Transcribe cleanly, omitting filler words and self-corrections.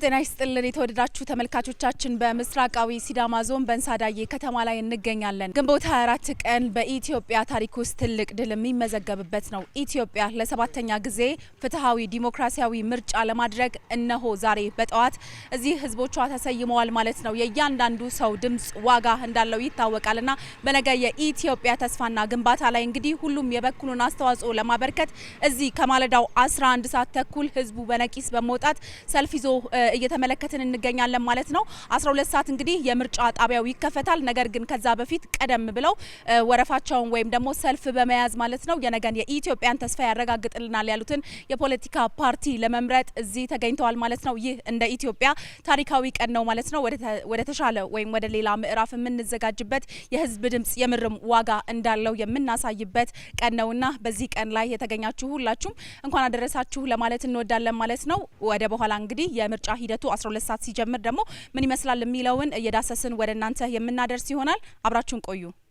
ጤና ይስጥልን የተወደዳችሁ ተመልካቾቻችን በምስራቃዊ ሲዳማ ዞን በእንሳዳዬ ከተማ ላይ እንገኛለን። ግንቦት 24 ቀን በኢትዮጵያ ታሪክ ውስጥ ትልቅ ድል የሚመዘገብበት ነው። ኢትዮጵያ ለሰባተኛ ጊዜ ፍትሃዊ ዲሞክራሲያዊ ምርጫ ለማድረግ እነሆ ዛሬ በጠዋት እዚህ ህዝቦቿ ተሰይመዋል ማለት ነው። የእያንዳንዱ ሰው ድምጽ ዋጋ እንዳለው ይታወቃልና በነገ የኢትዮጵያ ተስፋና ግንባታ ላይ እንግዲህ ሁሉም የበኩሉን አስተዋጽኦ ለማበርከት እዚህ ከማለዳው 11 ሰዓት ተኩል ህዝቡ በነቂስ በመውጣት ሰልፍ ይዞ እየተመለከትን እንገኛለን ማለት ነው። 12 ሰዓት እንግዲህ የምርጫ ጣቢያው ይከፈታል። ነገር ግን ከዛ በፊት ቀደም ብለው ወረፋቸውን ወይም ደግሞ ሰልፍ በመያዝ ማለት ነው የነገን የኢትዮጵያን ተስፋ ያረጋግጥልናል ያሉትን የፖለቲካ ፓርቲ ለመምረጥ እዚህ ተገኝተዋል ማለት ነው። ይህ እንደ ኢትዮጵያ ታሪካዊ ቀን ነው ማለት ነው። ወደ ተሻለ ወይም ወደ ሌላ ምዕራፍ የምንዘጋጅበት የህዝብ ድምጽ የምርም ዋጋ እንዳለው የምናሳይበት ቀን ነውና በዚህ ቀን ላይ የተገኛችሁ ሁላችሁም እንኳን አደረሳችሁ ለማለት እንወዳለን ማለት ነው። ወደ በኋላ እንግዲህ የምርጫ ሂደቱ 12 ሰዓት ሲጀምር ደግሞ ምን ይመስላል የሚለውን እየዳሰስን ወደ እናንተ የምናደርስ ይሆናል። አብራችሁን ቆዩ።